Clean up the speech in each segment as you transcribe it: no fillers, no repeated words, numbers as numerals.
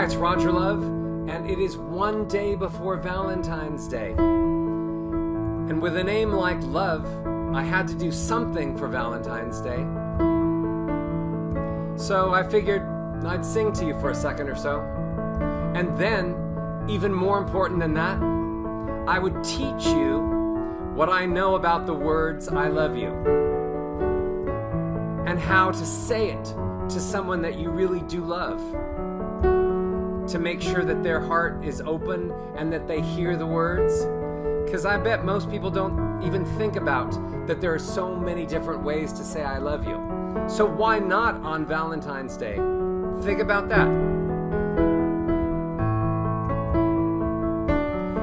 Hi, it's Roger Love, and it is one day before Valentine's Day. And with a name like Love, I had to do something for Valentine's Day. So I figured I'd sing to you for a second or so. And then, even more important than that, I would teach you what I know about the words I love you and how to say it to someone that you really do love, to make sure that their heart is open and that they hear the words. Because I bet most people don't even think about that there are so many different ways to say I love you. So why not on Valentine's Day? Think about that.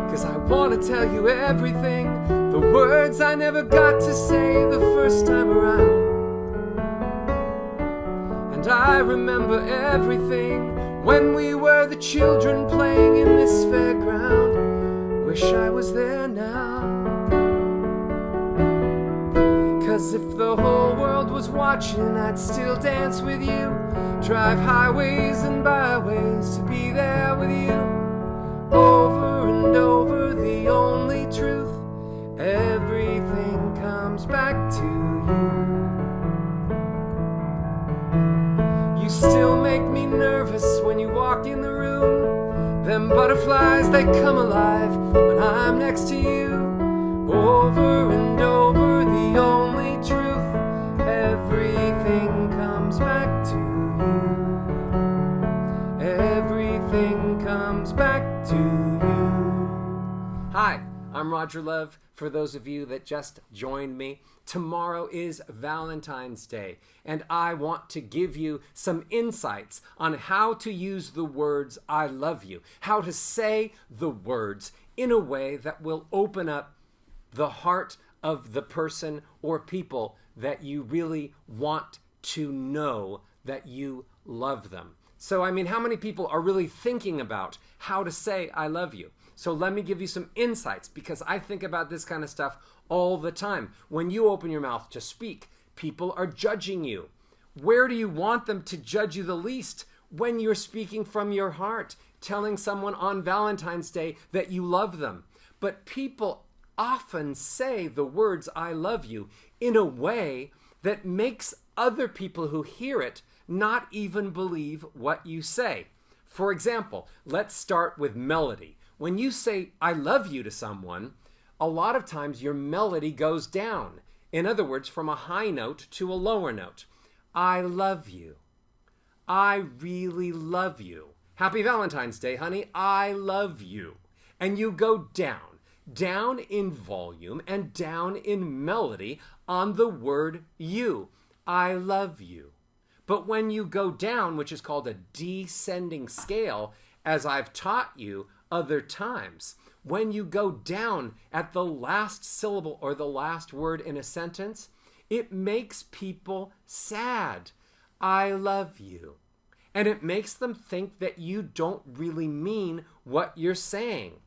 Because I want to tell you everything, the words I never got to say the first time around. And I remember everything when we were the children playing in this fairground. Wish I was there now. 'Cause if the whole world was watching, I'd still dance with you, drive highways and byways to be there with you. Over and over, the only truth, everything comes back to you. You still make me nervous when you walk in the room. Them butterflies, they come alive when I'm next to you. Over and over, the only truth, everything comes back to you. Everything comes back to you. Hi, I'm Roger Love. For those of you that just joined me, tomorrow is Valentine's Day, and I want to give you some insights on how to use the words I love you, how to say the words in a way that will open up the heart of the person or people that you really want to know that you love them. So, how many people are really thinking about how to say I love you? So let me give you some insights, because I think about this kind of stuff all the time. When you open your mouth to speak, people are judging you. Where do you want them to judge you the least? When you're speaking from your heart, telling someone on Valentine's Day that you love them. But people often say the words I love you in a way that makes other people who hear it not even believe what you say. For example, let's start with melody. When you say I love you to someone, a lot of times your melody goes down. In other words, from a high note to a lower note. I love you. I really love you. Happy Valentine's Day, honey. I love you. And you go down in volume and down in melody on the word you. I love you. But when you go down, which is called a descending scale, as I've taught you other times, when you go down at the last syllable or the last word in a sentence, it makes people sad. I love you. And it makes them think that you don't really mean what you're saying.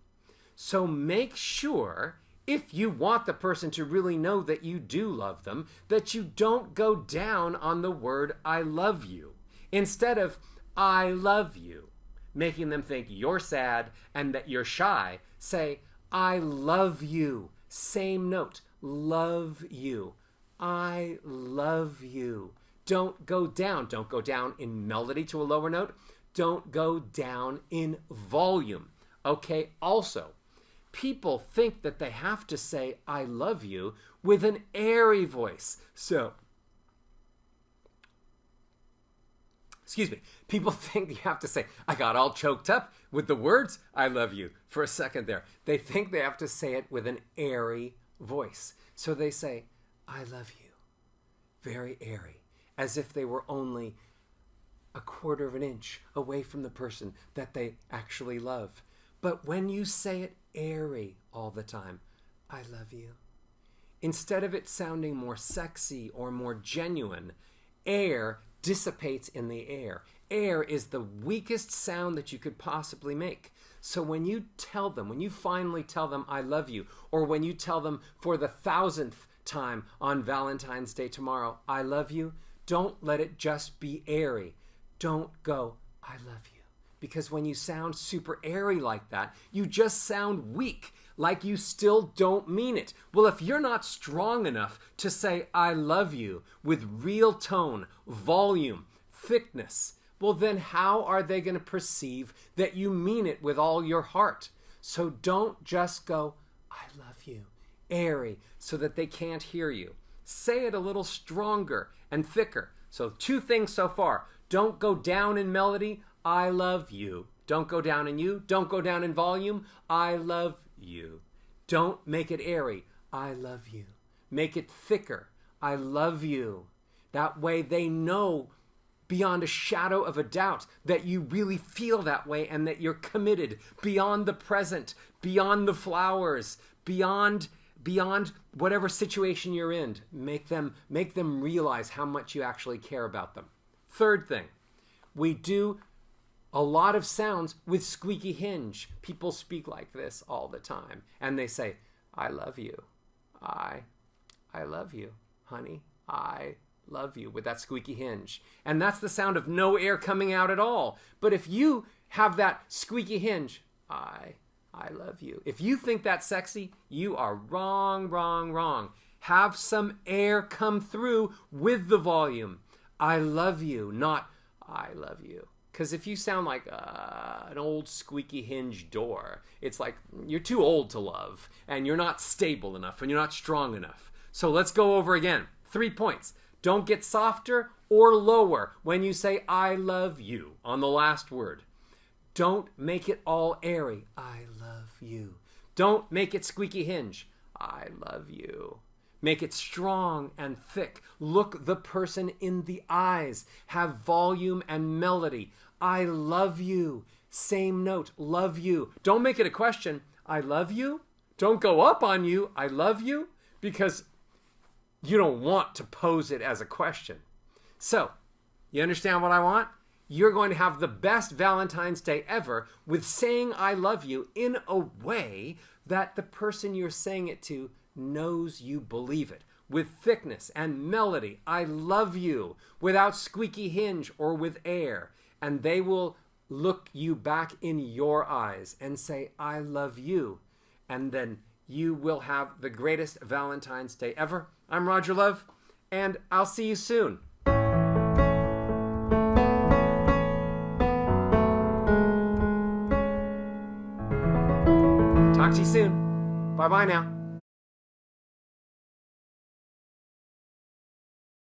So make sure, if you want the person to really know that you do love them, that you don't go down on the word I love you. Instead of I love you, making them think you're sad and that you're shy, say, I love you. Same note, love you. I love you. Don't go down. Don't go down in melody to a lower note. Don't go down in volume. Okay, also, people think that they have to say I love you with an airy voice. People think you have to say, I got all choked up with the words I love you for a second there. They think they have to say it with an airy voice. So they say, I love you. Very airy. As if they were only a quarter of an inch away from the person that they actually love. But when you say it airy all the time, I love you, instead of it sounding more sexy or more genuine, air dissipates in the air. Air is the weakest sound that you could possibly make. So when you tell them, when you finally tell them I love you, or when you tell them for the 1,000th time on Valentine's Day tomorrow, I love you, don't let it just be airy. Don't go, I love you. Because when you sound super airy like that, you just sound weak, like you still don't mean it. Well, if you're not strong enough to say I love you with real tone, volume, thickness, well then how are they going to perceive that you mean it with all your heart? So don't just go, I love you, airy, so that they can't hear you. Say it a little stronger and thicker. So 2 things so far. Don't go down in melody, I love you. Don't go down in you. Don't go down in volume, I love you. Don't make it airy, I love you. Make it thicker, I love you. That way they know beyond a shadow of a doubt that you really feel that way and that you're committed beyond the present, beyond the flowers, beyond whatever situation you're in. Make them realize how much you actually care about them. Third thing, we do a lot of sounds with squeaky hinge. People speak like this all the time. And they say, I love you. I love you, honey. I love you, with that squeaky hinge. And that's the sound of no air coming out at all. But if you have that squeaky hinge, I love you. If you think that's sexy, you are wrong, wrong, wrong. Have some air come through with the volume. I love you, not I love you. Because if you sound like an old squeaky hinge door, it's like you're too old to love, and you're not stable enough, and you're not strong enough. So let's go over again. 3 points. Don't get softer or lower when you say I love you on the last word. Don't make it all airy. I love you. Don't make it squeaky hinge. I love you. Make it strong and thick. Look the person in the eyes. Have volume and melody. I love you. Same note. Love you. Don't make it a question. I love you. Don't go up on you. I love you. Because you don't want to pose it as a question. So, you understand what I want? You're going to have the best Valentine's Day ever with saying I love you in a way that the person you're saying it to knows you believe it. With thickness and melody, I love you, without squeaky hinge or with air. And they will look you back in your eyes and say, I love you. And then you will have the greatest Valentine's Day ever. I'm Roger Love, and I'll see you soon. Talk to you soon. Bye-bye now.